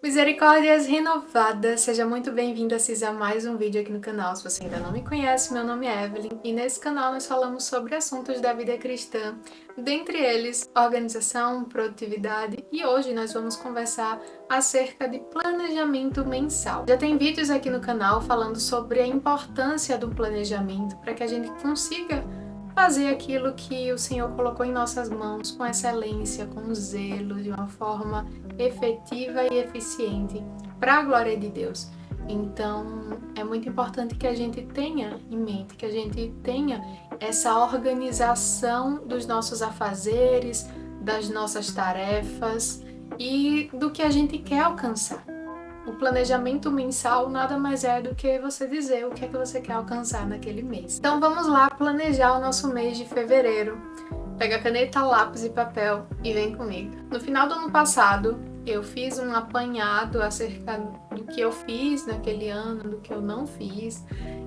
Misericórdias renovadas, seja muito bem-vindo a mais um vídeo aqui no canal. Se você ainda não me conhece, meu nome é Evelyn e nesse canal nós falamos sobre assuntos da vida cristã, dentre eles organização, produtividade, e hoje nós vamos conversar acerca de planejamento mensal. Já tem vídeos aqui no canal falando sobre a importância do planejamento para que a gente consiga fazer aquilo que o Senhor colocou em nossas mãos com excelência, com zelo, de uma forma efetiva e eficiente para a glória de Deus. Então, é muito importante que a gente tenha em mente, que a gente tenha essa organização dos nossos afazeres, das nossas tarefas e do que a gente quer alcançar. O planejamento mensal nada mais é do que você dizer o que é que você quer alcançar naquele mês. Então vamos lá planejar o nosso mês de fevereiro. Pega caneta, lápis e papel e vem comigo. No final do ano passado, eu fiz um apanhado acerca do que eu fiz naquele ano, do que eu não fiz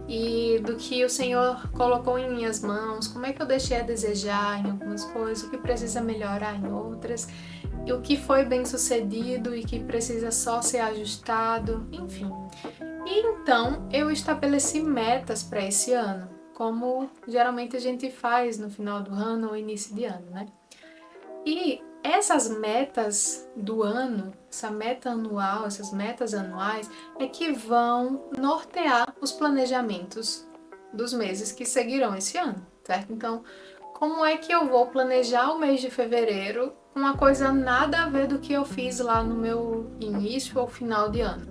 e do que o Senhor colocou em minhas mãos, como é que eu deixei a desejar em algumas coisas, o que precisa melhorar em outras, e o que foi bem sucedido e que precisa só ser ajustado, enfim. E então eu estabeleci metas para esse ano, como geralmente a gente faz no final do ano ou início de ano, né? E essas metas do ano, essa meta anual, essas metas anuais, é que vão nortear os planejamentos dos meses que seguirão esse ano, certo? Então, como é que eu vou planejar o mês de fevereiro com uma coisa nada a ver do que eu fiz lá no meu início ou final de ano,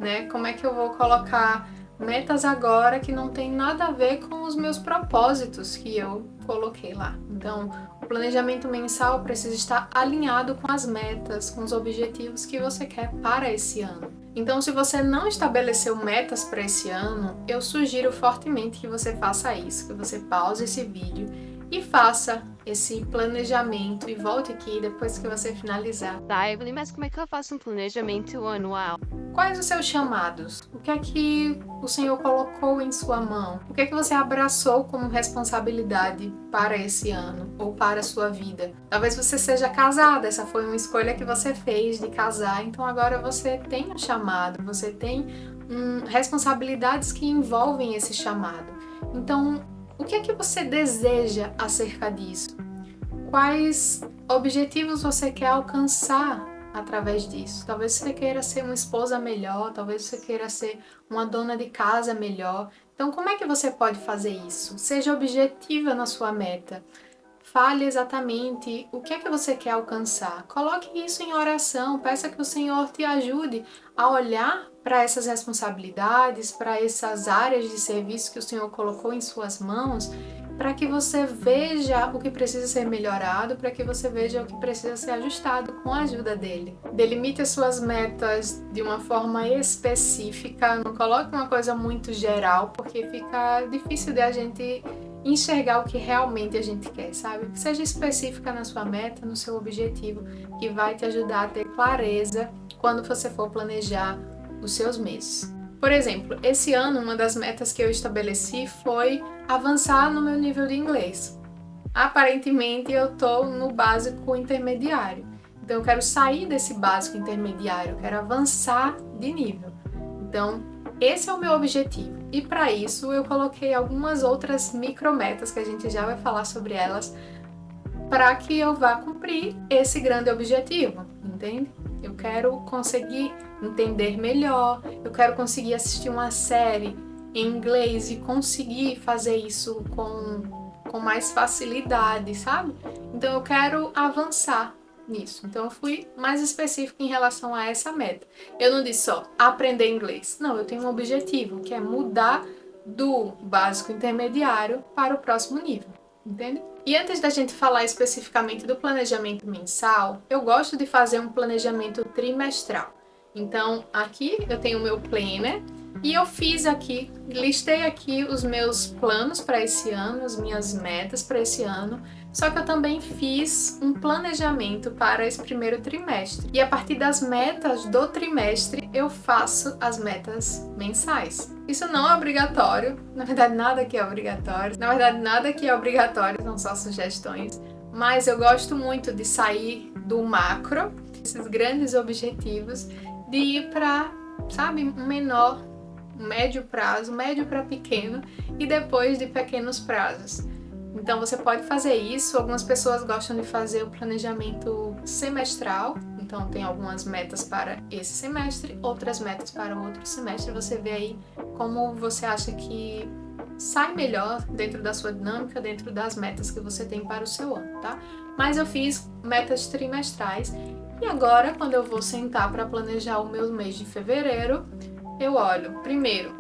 né? Como é que eu vou colocar metas agora que não tem nada a ver com os meus propósitos que eu coloquei lá? Então, o planejamento mensal precisa estar alinhado com as metas, com os objetivos que você quer para esse ano. Então, se você não estabeleceu metas para esse ano, eu sugiro fortemente que você faça isso, que você pause esse vídeo e faça esse planejamento e volte aqui depois que você finalizar. Tá, Evelyn, mas como é que eu faço um planejamento anual? Quais os seus chamados? O que é que o Senhor colocou em sua mão? O que é que você abraçou como responsabilidade para esse ano ou para a sua vida? Talvez você seja casada, essa foi uma escolha que você fez de casar, então agora você tem um chamado, você tem responsabilidades que envolvem esse chamado. Então, o que é que você deseja acerca disso? Quais objetivos você quer alcançar através disso? Talvez você queira ser uma esposa melhor, talvez você queira ser uma dona de casa melhor. Então, como é que você pode fazer isso? Seja objetiva na sua meta. Fale exatamente o que é que você quer alcançar. Coloque isso em oração, peça que o Senhor te ajude a olhar para essas responsabilidades, para essas áreas de serviço que o Senhor colocou em suas mãos, para que você veja o que precisa ser melhorado, para que você veja o que precisa ser ajustado com a ajuda dele. Delimite as suas metas de uma forma específica, não coloque uma coisa muito geral, porque fica difícil de a gente enxergar o que realmente a gente quer, sabe? Seja específica na sua meta, no seu objetivo, que vai te ajudar a ter clareza quando você for planejar os seus meses. Por exemplo, esse ano uma das metas que eu estabeleci foi avançar no meu nível de inglês. Aparentemente eu tô no básico intermediário, então eu quero sair desse básico intermediário, eu quero avançar de nível. Então, esse é o meu objetivo. E para isso eu coloquei algumas outras micrometas que a gente já vai falar sobre elas, para que eu vá cumprir esse grande objetivo, entende? Eu quero conseguir entender melhor, eu quero conseguir assistir uma série em inglês e conseguir fazer isso com mais facilidade, sabe? Então eu quero avançar nisso. Então eu fui mais específica em relação a essa meta. Eu não disse só aprender inglês. Não, eu tenho um objetivo, que é mudar do básico intermediário para o próximo nível, entende? E antes da gente falar especificamente do planejamento mensal, eu gosto de fazer um planejamento trimestral. Então, aqui eu tenho o meu planner e eu fiz aqui, listei aqui os meus planos para esse ano, as minhas metas para esse ano, só que eu também fiz um planejamento para esse primeiro trimestre. E a partir das metas do trimestre, eu faço as metas mensais. Isso não é obrigatório, na verdade nada aqui é obrigatório, são só sugestões, mas eu gosto muito de sair do macro, esses grandes objetivos, de ir para, sabe, um menor, um médio prazo, médio para pequeno e depois de pequenos prazos. Então você pode fazer isso. Algumas pessoas gostam de fazer o planejamento semestral, então tem algumas metas para esse semestre, outras metas para o outro semestre. Você vê aí como você acha que sai melhor dentro da sua dinâmica, dentro das metas que você tem para o seu ano, tá? Mas eu fiz metas trimestrais e agora, quando eu vou sentar para planejar o meu mês de fevereiro, eu olho, primeiro,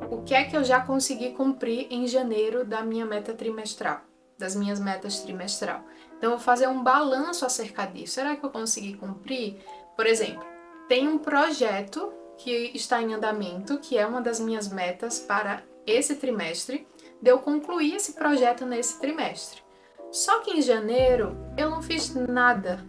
o que é que eu já consegui cumprir em janeiro da minha meta trimestral, das minhas metas trimestral. Então, eu vou fazer um balanço acerca disso. Será que eu consegui cumprir? Por exemplo, tem um projeto que está em andamento, que é uma das minhas metas para esse trimestre, de eu concluir esse projeto nesse trimestre. Só que em janeiro, eu não fiz nada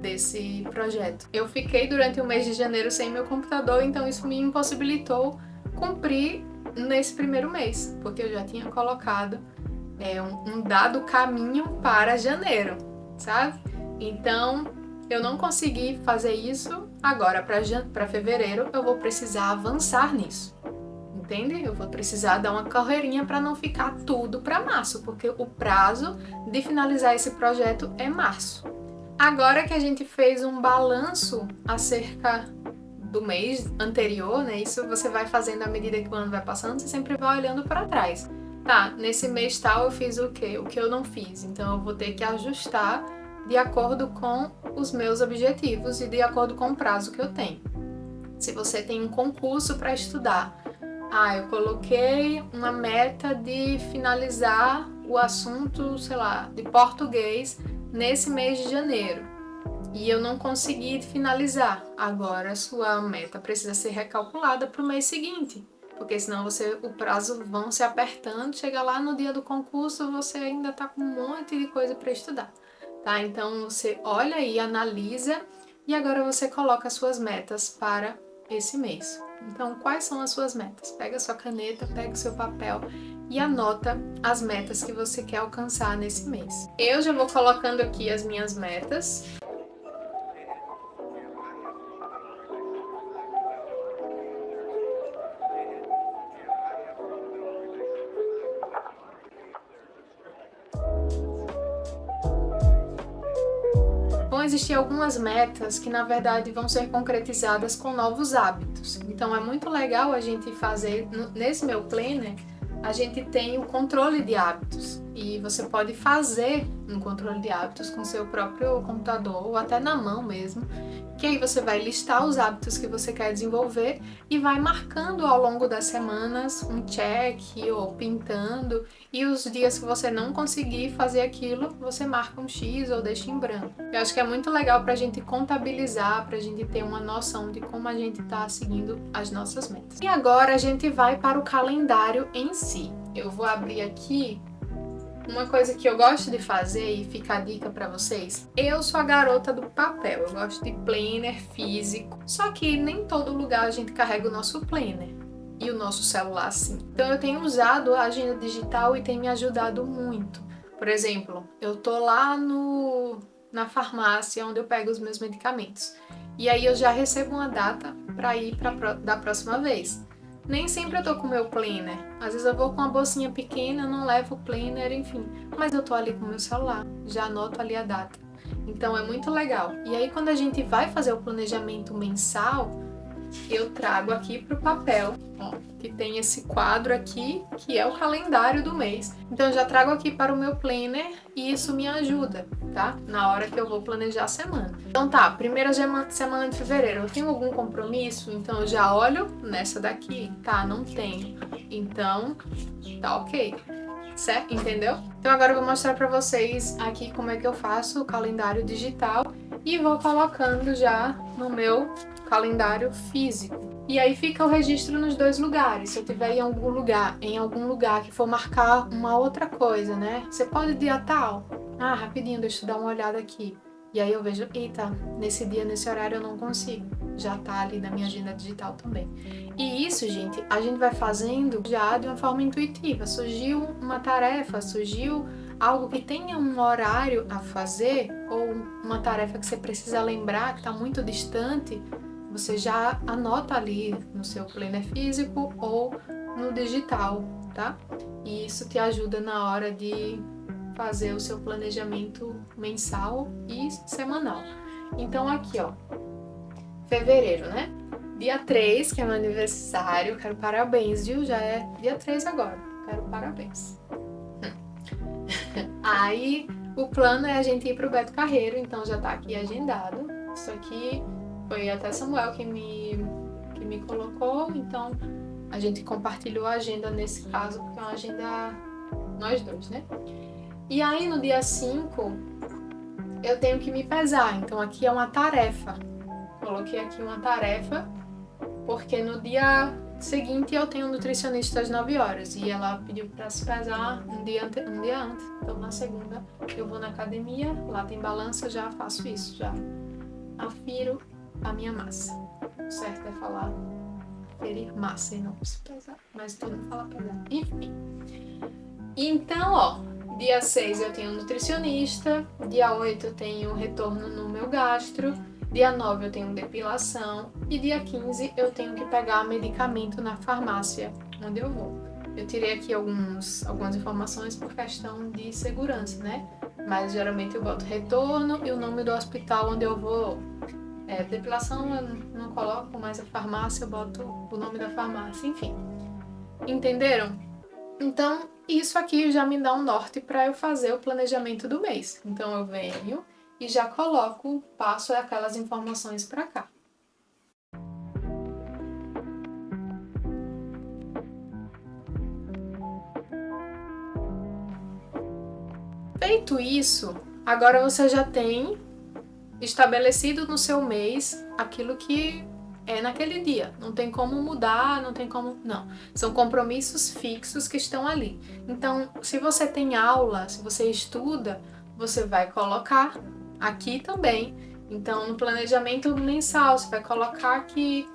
desse projeto. Eu fiquei durante o mês de janeiro sem meu computador, então isso me impossibilitou cumprir nesse primeiro mês, porque eu já tinha colocado um dado caminho para janeiro, sabe? Então, eu não consegui fazer isso. Agora, para fevereiro, eu vou precisar avançar nisso, entende? Eu vou precisar dar uma carreirinha para não ficar tudo para março, porque o prazo de finalizar esse projeto é março. Agora que a gente fez um balanço acerca do mês anterior, né? Isso você vai fazendo à medida que o ano vai passando, você sempre vai olhando para trás. Tá, nesse mês tal eu fiz o quê? O que eu não fiz. Então eu vou ter que ajustar de acordo com os meus objetivos e de acordo com o prazo que eu tenho. Se você tem um concurso para estudar, eu coloquei uma meta de finalizar o assunto, sei lá, de português nesse mês de janeiro. E eu não consegui finalizar. Agora a sua meta precisa ser recalculada para o mês seguinte, porque senão o prazo vão se apertando, chega lá no dia do concurso, você ainda está com um monte de coisa para estudar, tá? Então você olha aí, analisa e agora você coloca as suas metas para esse mês. Então, quais são as suas metas? Pega a sua caneta, pega o seu papel e anota as metas que você quer alcançar nesse mês. Eu já vou colocando aqui as minhas metas. Vão existir algumas metas que, na verdade, vão ser concretizadas com novos hábitos. Então, é muito legal a gente fazer, nesse meu planner, a gente tem o controle de hábitos. E você pode fazer um controle de hábitos com seu próprio computador ou até na mão mesmo, que aí você vai listar os hábitos que você quer desenvolver e vai marcando ao longo das semanas um check ou pintando, e os dias que você não conseguir fazer aquilo, você marca um X ou deixa em branco. Eu acho que é muito legal pra gente contabilizar, pra gente ter uma noção de como a gente tá seguindo as nossas metas. E agora a gente vai para o calendário em si. Eu vou abrir aqui uma coisa que eu gosto de fazer e fica a dica pra vocês. Eu sou a garota do papel, eu gosto de planner físico, só que nem todo lugar a gente carrega o nosso planner e o nosso celular assim. Então eu tenho usado a agenda digital e tem me ajudado muito. Por exemplo, eu tô lá na farmácia onde eu pego os meus medicamentos e aí eu já recebo uma data para ir da próxima vez. Nem sempre eu tô com o meu planner. Às vezes eu vou com uma bolsinha pequena, não levo o planner, enfim. Mas eu tô ali com o meu celular, já anoto ali a data. Então é muito legal. E aí quando a gente vai fazer o planejamento mensal, eu trago aqui pro papel, ó, que tem esse quadro aqui, que é o calendário do mês. Então eu já trago aqui para o meu planner e isso me ajuda, tá? Na hora que eu vou planejar a semana. Então tá, primeira semana de fevereiro, eu tenho algum compromisso? Então eu já olho nessa daqui, tá? Não tenho. Então, tá ok. Certo? Entendeu? Então agora eu vou mostrar pra vocês aqui como é que eu faço o calendário digital e vou colocando já no meu calendário físico. E aí fica o registro nos dois lugares. Se eu tiver em algum lugar que for marcar uma outra coisa, né? Você pode dia tal? Rapidinho, deixa eu dar uma olhada aqui. E aí eu vejo, eita, nesse dia, nesse horário eu não consigo. Já tá ali na minha agenda digital também. E isso, gente, a gente vai fazendo já de uma forma intuitiva. Surgiu uma tarefa, surgiu algo que tenha um horário a fazer, ou uma tarefa que você precisa lembrar, que tá muito distante, você já anota ali no seu planner físico ou no digital, tá? E isso te ajuda na hora de fazer o seu planejamento mensal e semanal. Então aqui, ó, fevereiro, né? Dia 3, que é meu aniversário, quero parabéns, viu? Já é dia 3 agora, quero parabéns. Aí, o plano é a gente ir pro Beto Carreiro, então já tá aqui agendado. Isso aqui foi até Samuel que me colocou, então a gente compartilhou a agenda nesse caso, porque é uma agenda nós dois, né? E aí, no dia 5, eu tenho que me pesar, então aqui é uma tarefa. Coloquei aqui uma tarefa, porque no dia seguinte eu tenho um nutricionista às 9 horas e ela pediu para se pesar um dia antes. Então na segunda eu vou na academia, lá tem balança, eu já faço isso, já afiro a minha massa. O certo é falar ferir massa e não se pesar, mas todo mundo fala pesar. Enfim. Então, ó, dia 6 eu tenho um nutricionista, dia 8 eu tenho retorno no meu gastro, dia 9 eu tenho depilação e dia 15 eu tenho que pegar medicamento na farmácia onde eu vou. Eu tirei aqui algumas informações por questão de segurança, né? Mas geralmente eu boto retorno e o nome do hospital onde eu vou. Depilação eu não coloco, mas a farmácia eu boto o nome da farmácia, enfim. Entenderam? Então, isso aqui já me dá um norte para eu fazer o planejamento do mês. Então eu venho e já passo aquelas informações para cá. Feito isso, agora você já tem estabelecido no seu mês aquilo que é naquele dia. Não tem como mudar, não. São compromissos fixos que estão ali. Então, se você tem aula, se você estuda, você vai colocar aqui também. Então, no planejamento mensal, você vai colocar que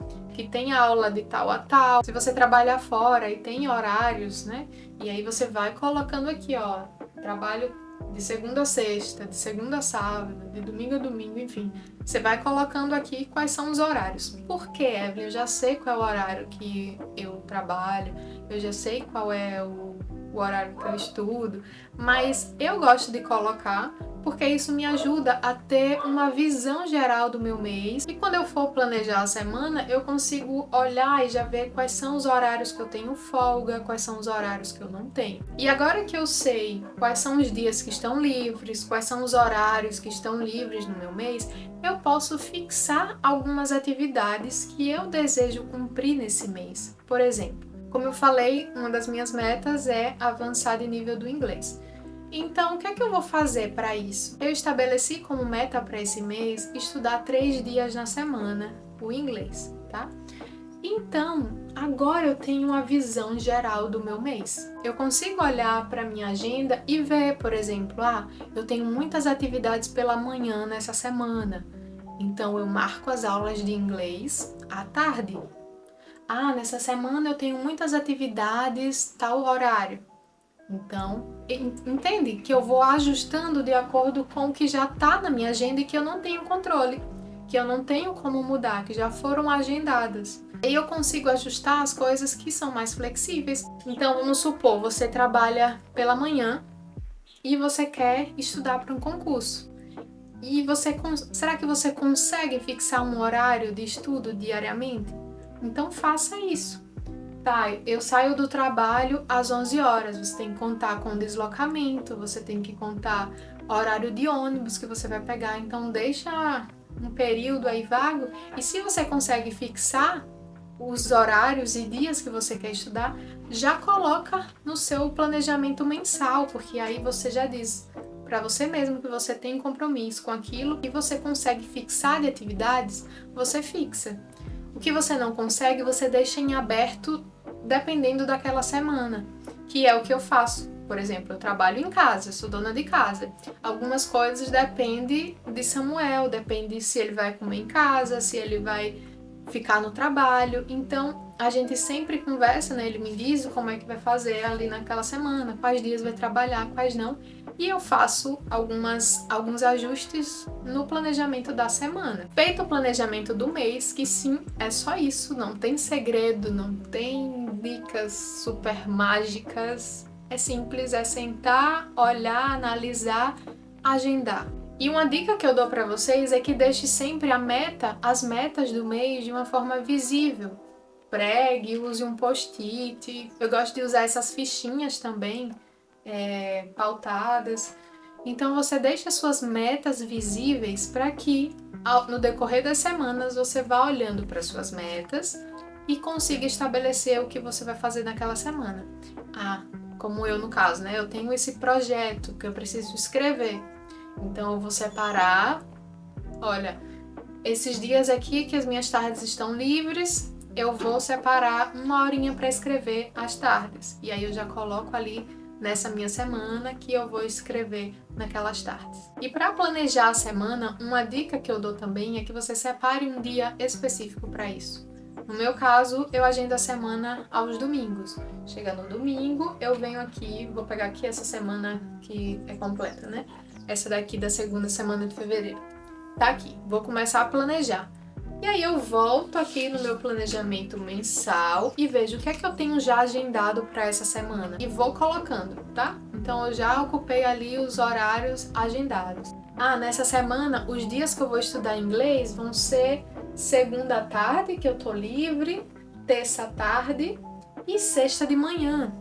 tem aula de tal a tal. Se você trabalha fora e tem horários, né? E aí você vai colocando aqui, ó, trabalho de segunda a sexta, de segunda a sábado, de domingo a domingo, enfim. Você vai colocando aqui quais são os horários. Por quê, Evelyn? Eu já sei qual é o horário que eu trabalho, eu já sei qual é o horário que eu estudo, mas eu gosto de colocar porque isso me ajuda a ter uma visão geral do meu mês e quando eu for planejar a semana, eu consigo olhar e já ver quais são os horários que eu tenho folga, quais são os horários que eu não tenho. E agora que eu sei quais são os dias que estão livres, quais são os horários que estão livres no meu mês, eu posso fixar algumas atividades que eu desejo cumprir nesse mês. Por exemplo, como eu falei, uma das minhas metas é avançar de nível do inglês. Então, o que é que eu vou fazer para isso? Eu estabeleci como meta para esse mês estudar 3 dias na semana o inglês, tá? Então, agora eu tenho uma visão geral do meu mês. Eu consigo olhar para minha agenda e ver, por exemplo, eu tenho muitas atividades pela manhã nessa semana. Então, eu marco as aulas de inglês à tarde. Nessa semana eu tenho muitas atividades, tal horário. Então, entende que eu vou ajustando de acordo com o que já está na minha agenda e que eu não tenho controle, que eu não tenho como mudar, que já foram agendadas. E eu consigo ajustar as coisas que são mais flexíveis. Então, vamos supor, você trabalha pela manhã e você quer estudar para um concurso. E será que você consegue fixar um horário de estudo diariamente? Então, faça isso. Tá, eu saio do trabalho às 11 horas, você tem que contar com deslocamento, você tem que contar horário de ônibus que você vai pegar, então deixa um período aí vago e se você consegue fixar os horários e dias que você quer estudar, já coloca no seu planejamento mensal, porque aí você já diz para você mesmo que você tem compromisso com aquilo e você consegue fixar de atividades, você fixa. O que você não consegue, você deixa em aberto dependendo daquela semana, que é o que eu faço. Por exemplo, eu trabalho em casa, sou dona de casa. Algumas coisas dependem de Samuel, depende se ele vai comer em casa, se ele vai ficar no trabalho. Então, a gente sempre conversa, né? Ele me diz como é que vai fazer ali naquela semana, quais dias vai trabalhar, quais não. E eu faço alguns ajustes no planejamento da semana. Feito o planejamento do mês, que sim, é só isso, não tem segredo, não tem dicas super mágicas. É simples, é sentar, olhar, analisar, agendar. E uma dica que eu dou para vocês é que deixe sempre as metas do mês de uma forma visível. Pregue, use um post-it. Eu gosto de usar essas fichinhas também, pautadas. Então você deixa suas metas visíveis para que no decorrer das semanas você vá olhando para suas metas e consiga estabelecer o que você vai fazer naquela semana. Como eu no caso, né? Eu tenho esse projeto que eu preciso escrever. Então eu vou separar, olha, esses dias aqui que as minhas tardes estão livres, eu vou separar uma horinha para escrever às tardes. E aí eu já coloco ali nessa minha semana que eu vou escrever naquelas tardes. E para planejar a semana, uma dica que eu dou também é que você separe um dia específico para isso. No meu caso, eu agendo a semana aos domingos. Chega no domingo, eu venho aqui, vou pegar aqui essa semana que é completa, né? Essa daqui da segunda semana de fevereiro. Tá aqui, vou começar a planejar. E aí eu volto aqui no meu planejamento mensal e vejo o que é que eu tenho já agendado para essa semana. E vou colocando, tá? Então eu já ocupei ali os horários agendados. Nessa semana, os dias que eu vou estudar inglês vão ser segunda à tarde, que eu tô livre, terça à tarde e sexta de manhã.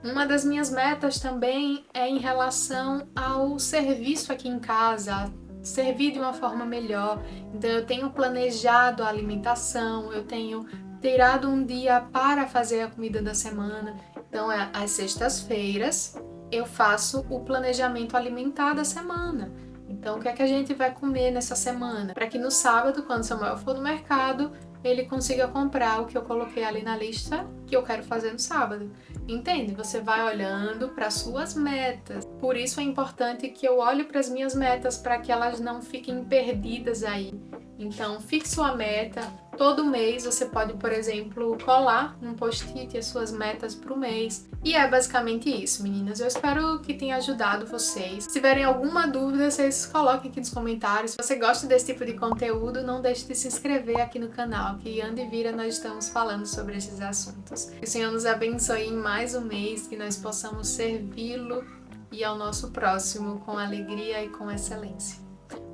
Uma das minhas metas também é em relação ao serviço aqui em casa, servir de uma forma melhor. Então eu tenho planejado a alimentação, eu tenho tirado um dia para fazer a comida da semana. Então às sextas-feiras eu faço o planejamento alimentar da semana. Então o que é que a gente vai comer nessa semana? Para que no sábado, quando Samuel for no mercado, ele consiga comprar o que eu coloquei ali na lista que eu quero fazer no sábado. Entende? Você vai olhando para suas metas. Por isso é importante que eu olhe para as minhas metas para que elas não fiquem perdidas aí. Então, fixe sua meta. Todo mês você pode, por exemplo, colar um post-it as suas metas para o mês. E é basicamente isso, meninas. Eu espero que tenha ajudado vocês. Se tiverem alguma dúvida, vocês coloquem aqui nos comentários. Se você gosta desse tipo de conteúdo, não deixe de se inscrever aqui no canal, que anda e vira nós estamos falando sobre esses assuntos. Que o Senhor nos abençoe em mais um mês, que nós possamos servi-lo e ao nosso próximo com alegria e com excelência.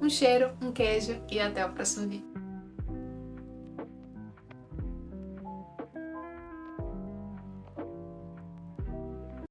Um cheiro, um queijo e até o próximo vídeo.